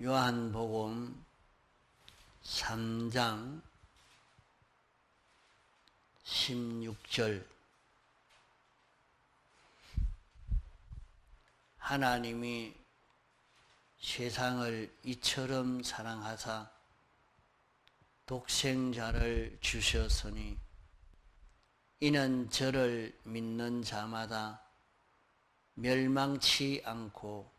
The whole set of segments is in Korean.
요한복음 3장 16절 하나님이 세상을 이처럼 사랑하사 독생자를 주셨으니 이는 저를 믿는 자마다 멸망치 않고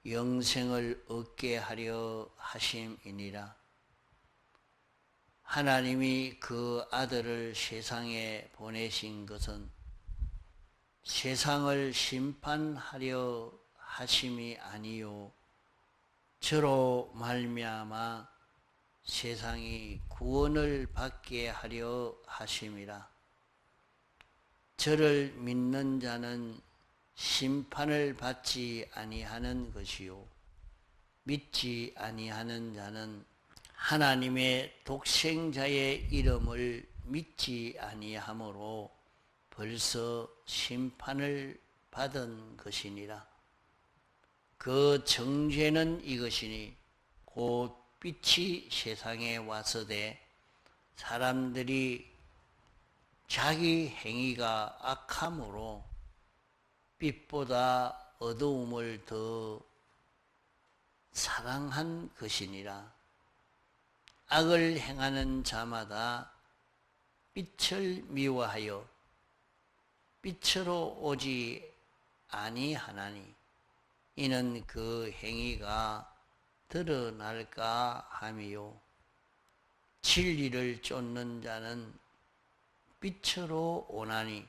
영생을 얻게 하려 하심이니라. 하나님이 그 아들을 세상에 보내신 것은 세상을 심판하려 하심이 아니요 저로 말미암아 세상이 구원을 받게 하려 하심이라. 저를 믿는 자는 심판을 받지 아니하는 것이요 믿지 아니하는 자는 하나님의 독생자의 이름을 믿지 아니하므로 벌써 심판을 받은 것이니라. 그 정죄는 이것이니 곧 빛이 세상에 왔으되 사람들이 자기 행위가 악함으로 빛보다 어두움을 더 사랑한 것이니라. 악을 행하는 자마다 빛을 미워하여 빛으로 오지 아니하나니 이는 그 행위가 드러날까 함이요 진리를 쫓는 자는 빛으로 오나니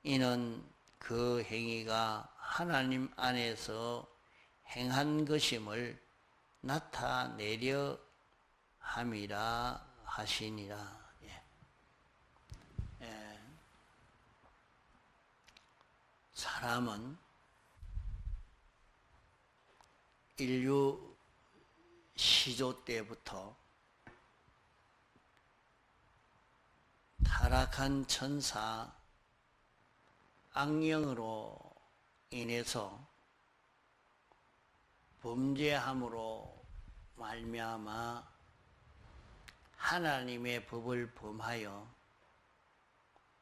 이는 그 행위가 하나님 안에서 행한 것임을 나타내려 함이라 하시니라. 사람은 인류 시조 때부터 타락한 천사 악령으로 인해서 범죄함으로 말미암아 하나님의 법을 범하여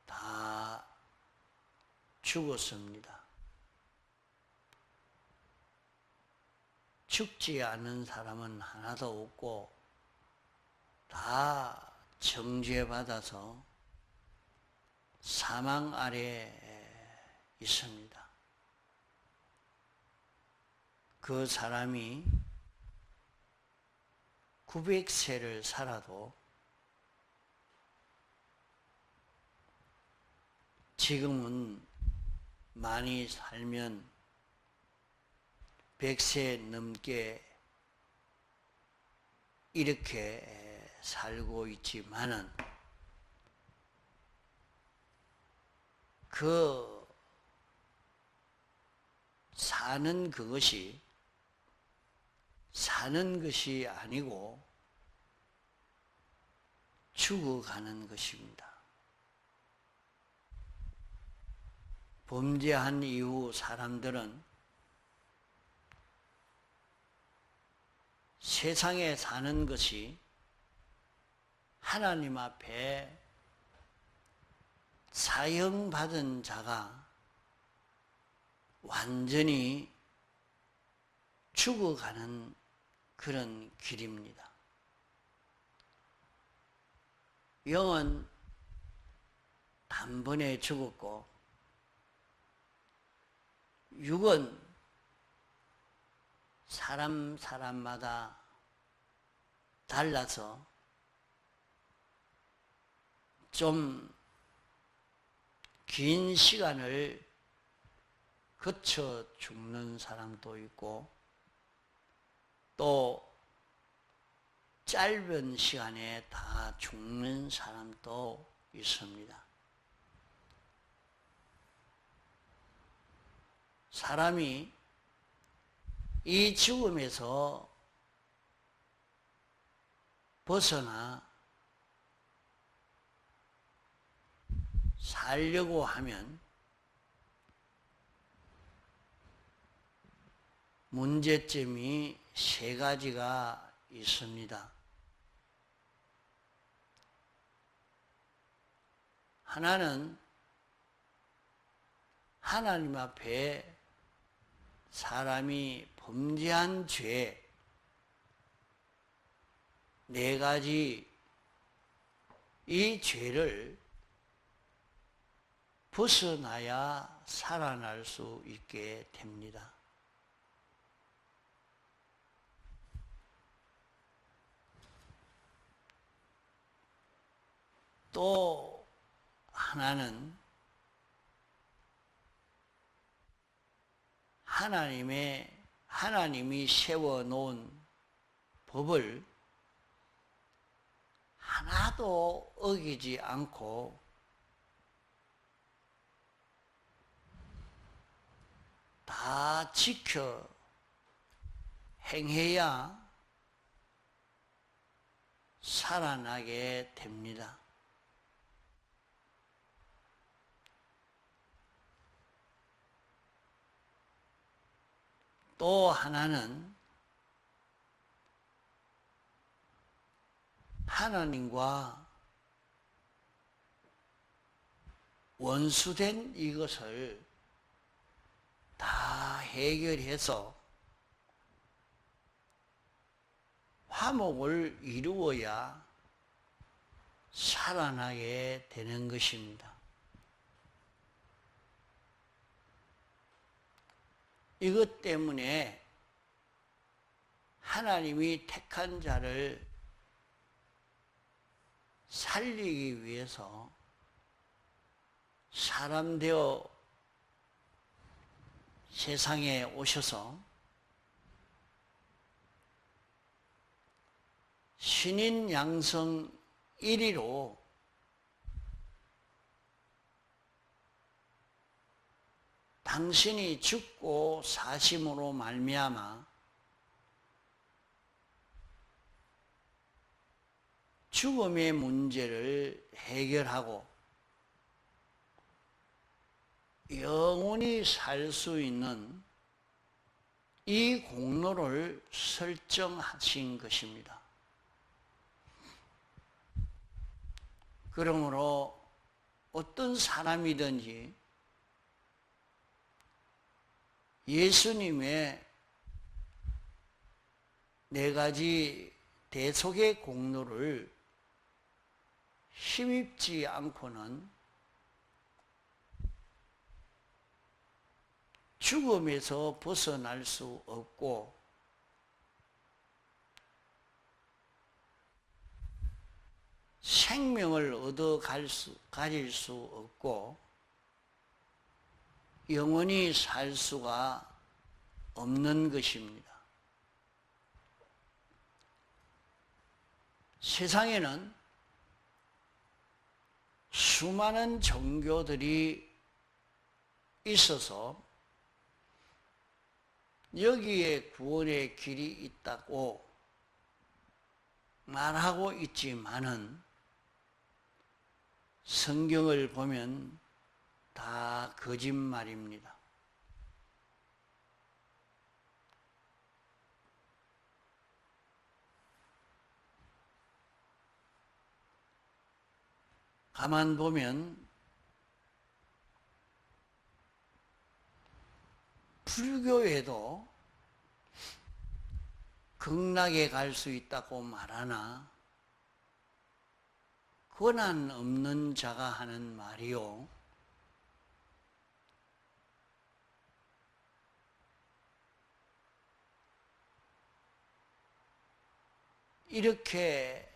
다 죽었습니다. 죽지 않은 사람은 하나도 없고 다 정죄받아서 사망 아래 있습니다. 그 사람이 900세를 살아도 지금은 많이 살면 100세 넘게 이렇게 살고 있지만은 그 사는 그것이 사는 것이 아니고 죽어가는 것입니다. 범죄한 이후 사람들은 세상에 사는 것이 하나님 앞에 사형받은 자가 완전히 죽어가는 그런 길입니다. 영은 단번에 죽었고 육은 사람마다 달라서 좀 긴 시간을 거쳐 죽는 사람도 있고 또 짧은 시간에 다 죽는 사람도 있습니다. 사람이 이 죽음에서 벗어나 살려고 하면 문제점이 세 가지가 있습니다. 하나는 하나님 앞에 사람이 범죄한 죄, 네 가지 이 죄를 벗어나야 살아날 수 있게 됩니다. 또 하나는 하나님이 세워놓은 법을 하나도 어기지 않고 다 지켜 행해야 살아나게 됩니다. 또 하나는 하나님과 원수된 이것을 다 해결해서 화목을 이루어야 살아나게 되는 것입니다. 이것 때문에 하나님이 택한 자를 살리기 위해서 사람 되어 세상에 오셔서 신인 양성 1위로 당신이 죽고 사심으로 말미암아 죽음의 문제를 해결하고 영원히 살 수 있는 이 공로를 설정하신 것입니다. 그러므로 어떤 사람이든지 예수님의 네 가지 대속의 공로를 힘입지 않고는 죽음에서 벗어날 수 없고 생명을 가질 수 없고 영원히 살 수가 없는 것입니다. 세상에는 수많은 종교들이 있어서 여기에 구원의 길이 있다고 말하고 있지만은 성경을 보면 다 거짓말입니다. 가만 보면 불교에도 극락에 갈 수 있다고 말하나 권한 없는 자가 하는 말이요. 이렇게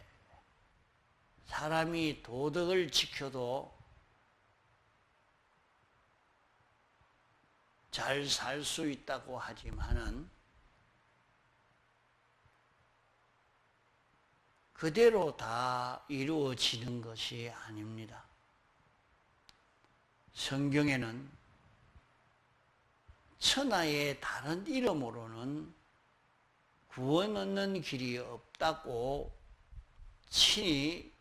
사람이 도덕을 지켜도 잘 살 수 있다고 하지만은 그대로 다 이루어지는 것이 아닙니다. 성경에는 천하의 다른 이름으로는 구원 얻는 길이 없다고 친히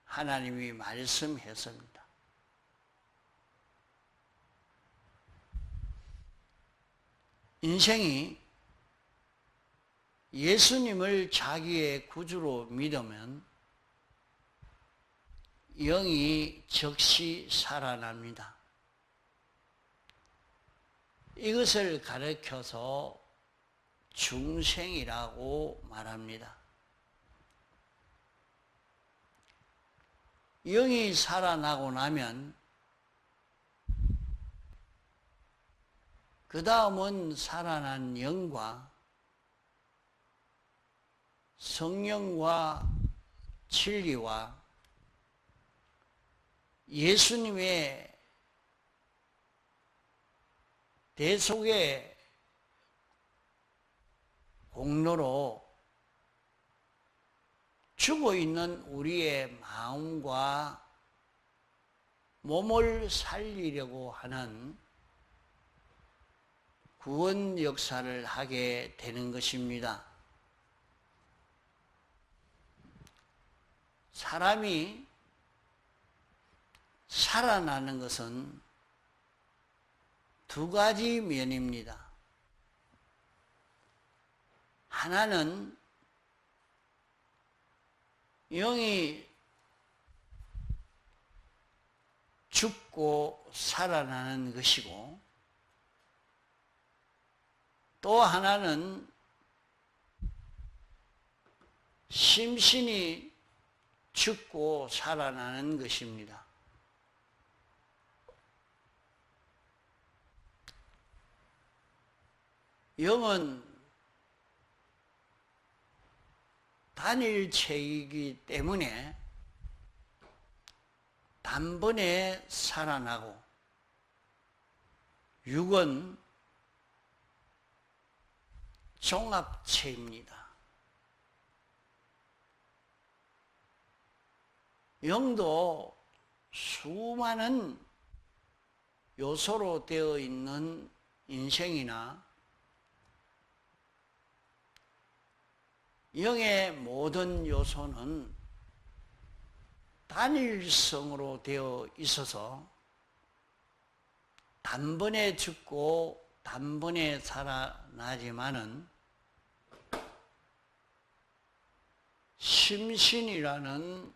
하나님이 말씀했습니다. 인생이 예수님을 자기의 구주로 믿으면 영이 즉시 살아납니다. 이것을 가르쳐서 중생이라고 말합니다. 영이 살아나고 나면 그 다음은 살아난 영과 성령과 진리와 예수님의 대속의 공로로 죽어있는 우리의 마음과 몸을 살리려고 하는 구원 역사를 하게 되는 것입니다. 사람이 살아나는 것은 두 가지 면입니다. 하나는 영이 죽고 살아나는 것이고, 또 하나는 심신이 죽고 살아나는 것입니다. 영은 단일체이기 때문에 단번에 살아나고, 육은 종합체입니다. 영도 수많은 요소로 되어 있는 인생이나 영의 모든 요소는 단일성으로 되어 있어서 단번에 죽고 단번에 살아나지만은 심신이라는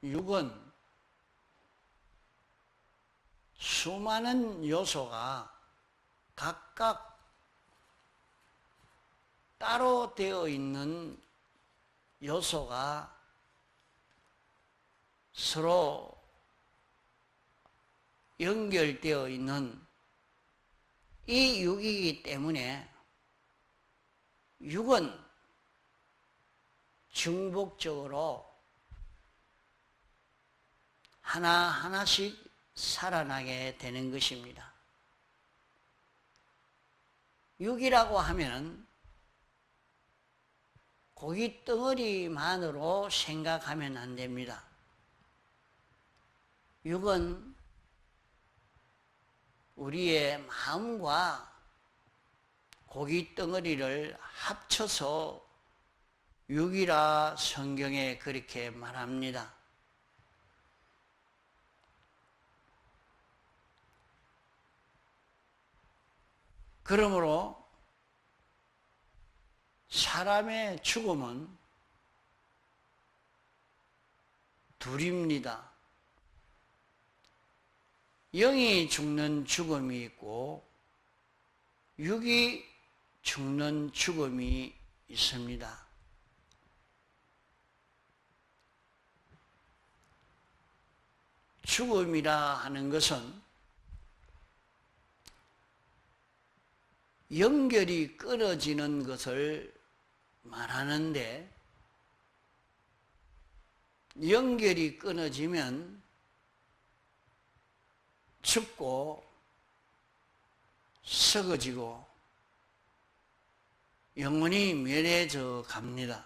육은 수많은 요소가 각각 따로 되어 있는 요소가 서로 연결되어 있는 이 육이기 때문에 육은 중복적으로 하나하나씩 살아나게 되는 것입니다. 육이라고 하면 고기 덩어리만으로 생각하면 안 됩니다. 육은 우리의 마음과 고기 덩어리를 합쳐서 육이라 성경에 그렇게 말합니다. 그러므로 사람의 죽음은 둘입니다. 영이 죽는 죽음이 있고 육이 죽는 죽음이 있습니다. 죽음이라 하는 것은 연결이 끊어지는 것을 말하는데, 연결이 끊어지면 죽고 썩어지고 영원히 멸해져 갑니다.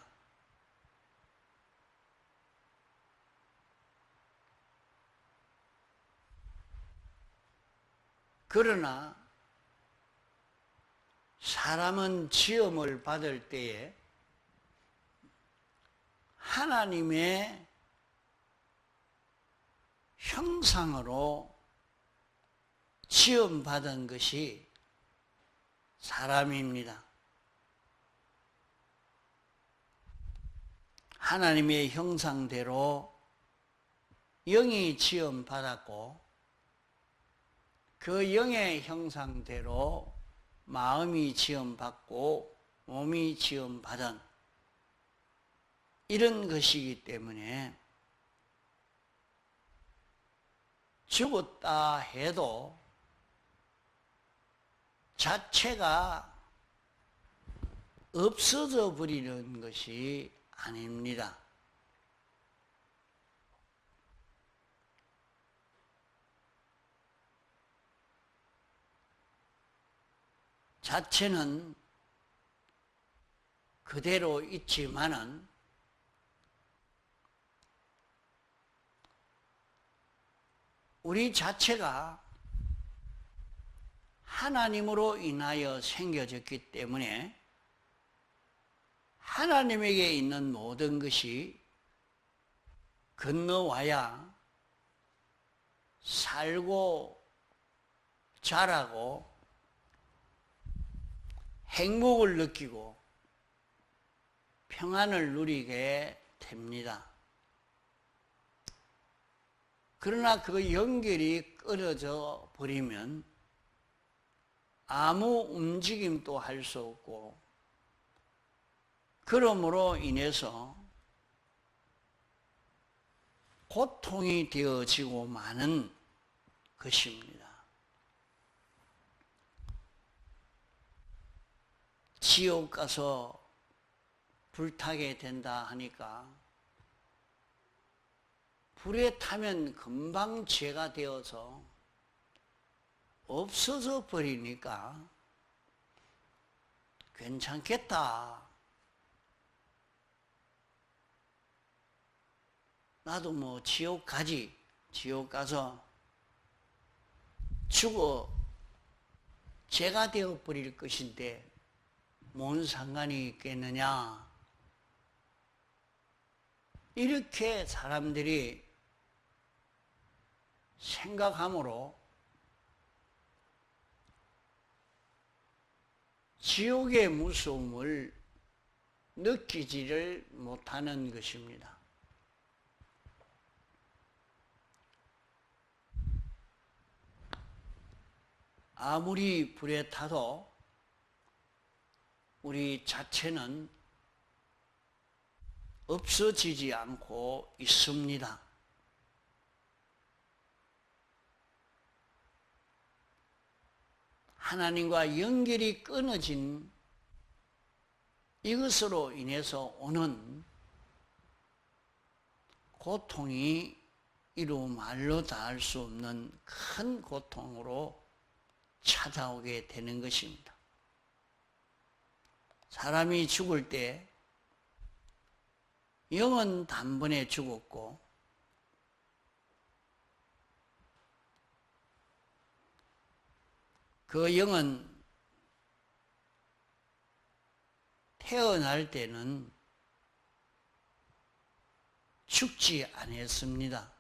그러나 사람은 지음을 받을 때에 하나님의 형상으로 지음받은 것이 사람입니다. 하나님의 형상대로 영이 지음받았고 그 영의 형상대로 마음이 지음받고 몸이 지음받은 이런 것이기 때문에 죽었다 해도 자체가 없어져 버리는 것이 아닙니다. 자체는 그대로 있지만은 우리 자체가 하나님으로 인하여 생겨졌기 때문에 하나님에게 있는 모든 것이 건너와야 살고 자라고 행복을 느끼고 평안을 누리게 됩니다. 그러나 그 연결이 끊어져 버리면 아무 움직임도 할 수 없고 그러므로 인해서 고통이 되어지고 마는 것입니다. 지옥 가서 불타게 된다 하니까 불에 타면 금방 죄가 되어서 없어져 버리니까 괜찮겠다. 나도 뭐 지옥 가지. 지옥 가서 죽어 죄가 되어 버릴 것인데 뭔 상관이 있겠느냐. 이렇게 사람들이 생각하므로 지옥의 무서움을 느끼지를 못하는 것입니다. 아무리 불에 타도 우리 자체는 없어지지 않고 있습니다. 하나님과 연결이 끊어진 이것으로 인해서 오는 고통이 이루 말로 닿을 수 없는 큰 고통으로 찾아오게 되는 것입니다. 사람이 죽을 때 영은 단번에 죽었고 그 영은 태어날 때는 죽지 않았습니다.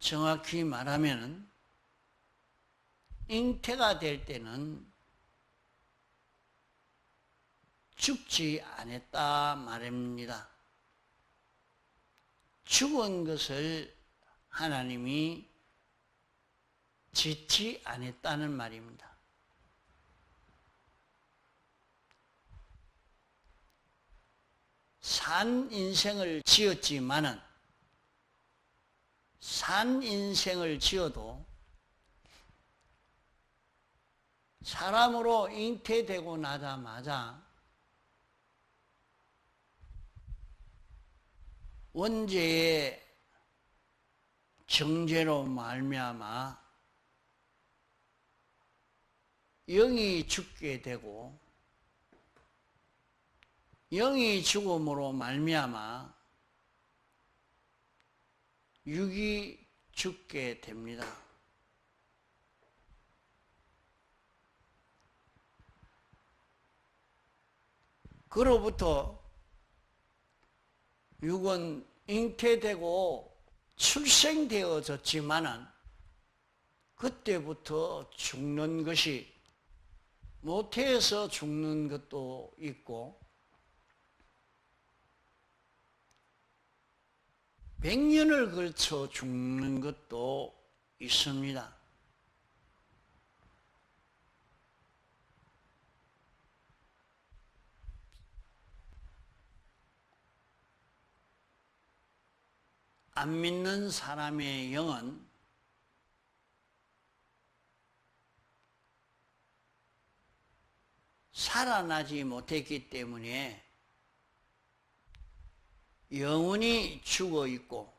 정확히 말하면 잉태가 될 때는 죽지 않았다 말입니다. 죽은 것을 하나님이 짓지 않았다는 말입니다. 산 인생을 지었지만은 산 인생을 지어도 사람으로 잉태되고 나자마자 원죄의 정죄로 말미암아 영이 죽게 되고 영이 죽음으로 말미암아 육이 죽게 됩니다. 그로부터 육은 잉태되고 출생되어졌지만은 그때부터 죽는 것이, 모태에서 죽는 것도 있고 100년을 걸쳐 죽는 것도 있습니다. 안 믿는 사람의 영은 살아나지 못했기 때문에 영원히 죽어 있고,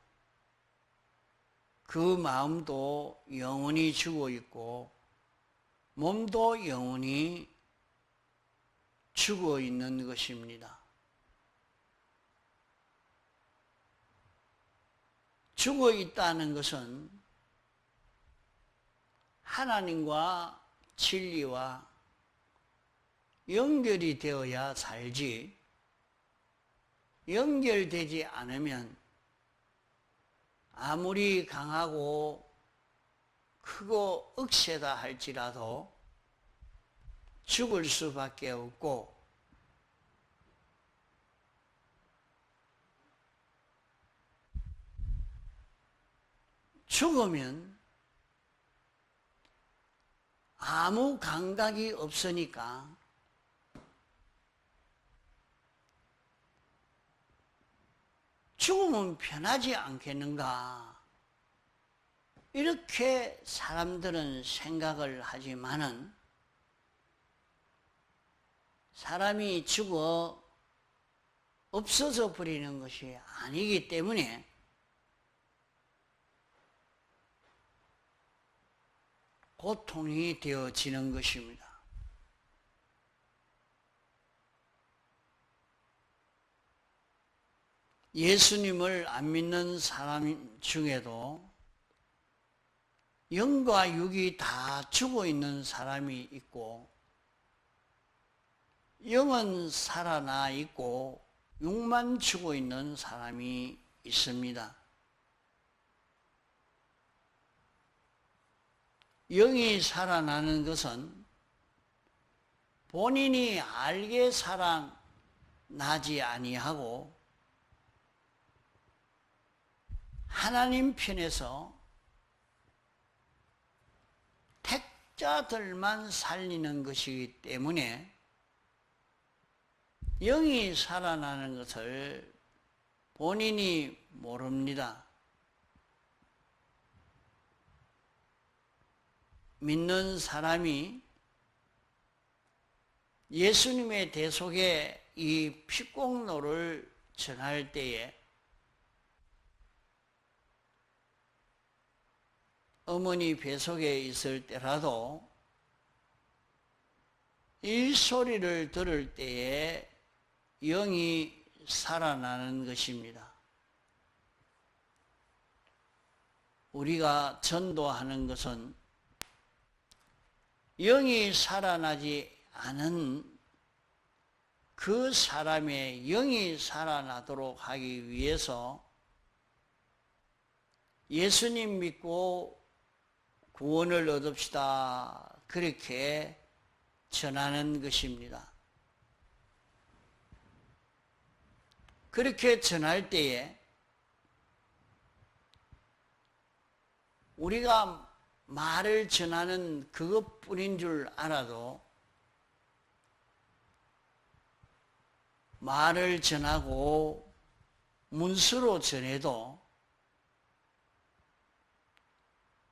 그 마음도 영원히 죽어 있고, 몸도 영원히 죽어 있는 것입니다. 죽어 있다는 것은 하나님과 진리와 연결이 되어야 살지, 연결되지 않으면 아무리 강하고 크고 억세다 할지라도 죽을 수밖에 없고, 죽으면 아무 감각이 없으니까 죽으면 편하지 않겠는가, 이렇게 사람들은 생각을 하지만은 사람이 죽어 없어져 버리는 것이 아니기 때문에 고통이 되어지는 것입니다. 예수님을 안 믿는 사람 중에도 영과 육이 다 죽어 있는 사람이 있고, 영은 살아나 있고 육만 죽어 있는 사람이 있습니다. 영이 살아나는 것은 본인이 알게 살아나지 아니하고 하나님 편에서 택자들만 살리는 것이기 때문에 영이 살아나는 것을 본인이 모릅니다. 믿는 사람이 예수님의 대속에 이 피공로를 전할 때에 어머니 뱃속에 있을 때라도 이 소리를 들을 때에 영이 살아나는 것입니다. 우리가 전도하는 것은 영이 살아나지 않은 그 사람의 영이 살아나도록 하기 위해서 예수님 믿고 구원을 얻읍시다, 그렇게 전하는 것입니다. 그렇게 전할 때에 우리가 말을 전하는 그것뿐인 줄 알아도 말을 전하고 문서로 전해도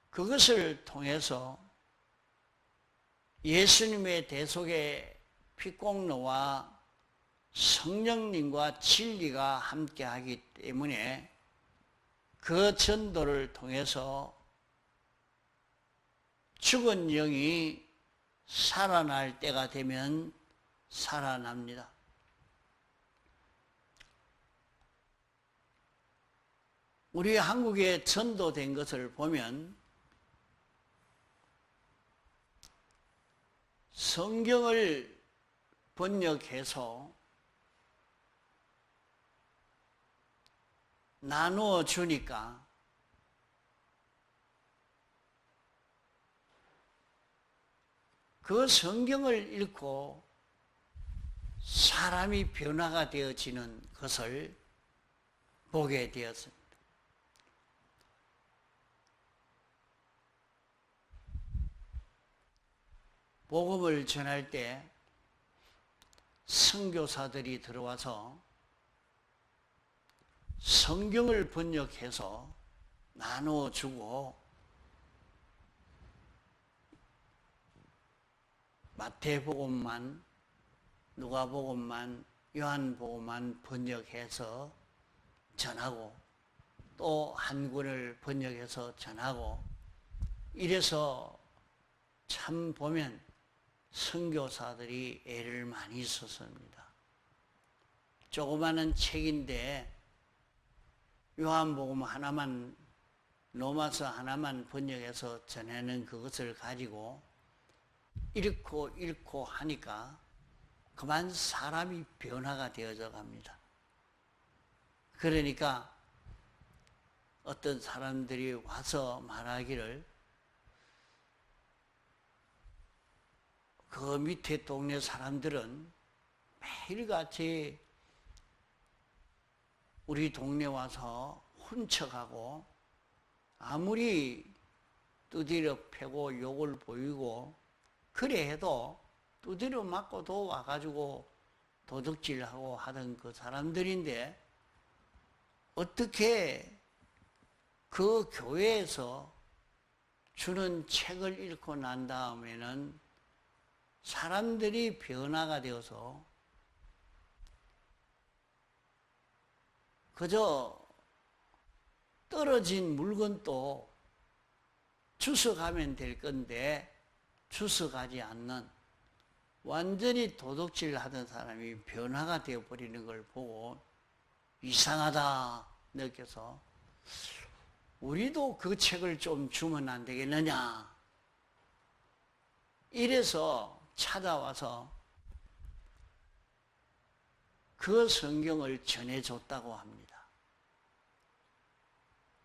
그것을 통해서 예수님의 대속의 피공로와 성령님과 진리가 함께하기 때문에 그 전도를 통해서 죽은 영이 살아날 때가 되면 살아납니다. 우리 한국에 전도된 것을 보면 성경을 번역해서 나누어 주니까 그 성경을 읽고 사람이 변화가 되어지는 것을 보게 되었습니다. 복음을 전할 때 선교사들이 들어와서 성경을 번역해서 나눠주고 마태복음만, 누가복음만, 요한복음만 번역해서 전하고 또 한 권을 번역해서 전하고 이래서 참 보면 선교사들이 애를 많이 썼습니다. 조그마한 책인데 요한복음 하나만, 로마서 하나만 번역해서 전하는 그것을 가지고 읽고 하니까 그만 사람이 변화가 되어져 갑니다. 그러니까 어떤 사람들이 와서 말하기를 그 밑에 동네 사람들은 매일같이 우리 동네 와서 훔쳐가고 아무리 두드려 패고 욕을 보이고 그래 해도 두드려 맞고도 와가지고 도둑질하고 하던 그 사람들인데 어떻게 그 교회에서 주는 책을 읽고 난 다음에는 사람들이 변화가 되어서 그저 떨어진 물건도 주워가면 될 건데 주워가지 않는 완전히 도둑질 하던 사람이 변화가 되어버리는 걸 보고 이상하다 느껴서 우리도 그 책을 좀 주면 안 되겠느냐 이래서 찾아와서 그 성경을 전해줬다고 합니다.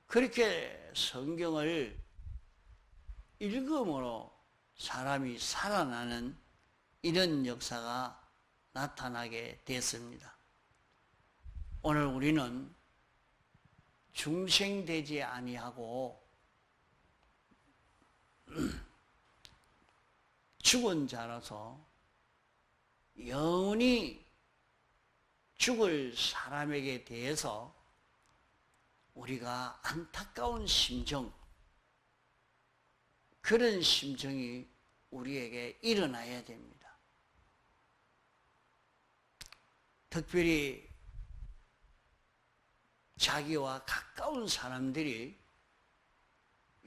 그렇게 성경을 읽음으로 사람이 살아나는 이런 역사가 나타나게 됐습니다. 오늘 우리는 중생되지 아니하고 죽은 자라서 영원히 죽을 사람에게 대해서 우리가 안타까운 심정, 그런 심정이 우리에게 일어나야 됩니다. 특별히 자기와 가까운 사람들이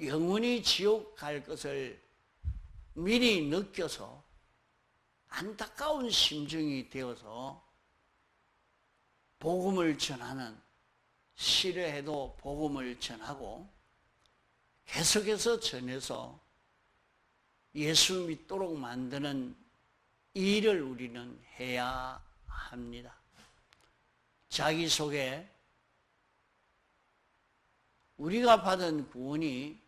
영원히 지옥 갈 것을 미리 느껴서 안타까운 심정이 되어서 복음을 전하는, 싫어해도 복음을 전하고 계속해서 전해서 예수 믿도록 만드는 일을 우리는 해야 합니다. 자기 속에 우리가 받은 구원이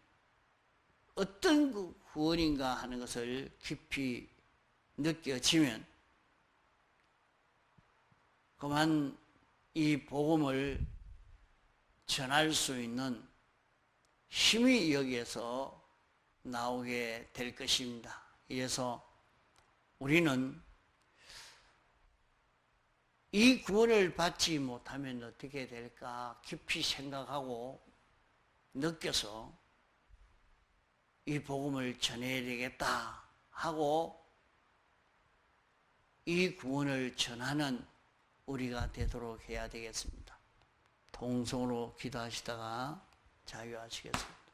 어떤 구원인가 하는 것을 깊이 느껴지면 그만 이 복음을 전할 수 있는 힘이 여기에서 나오게 될 것입니다. 그래서 우리는 이 구원을 받지 못하면 어떻게 될까 깊이 생각하고 느껴서 이 복음을 전해야 되겠다 하고 이 구원을 전하는 우리가 되도록 해야 되겠습니다. 통성으로 기도하시다가 자유하시겠습니다.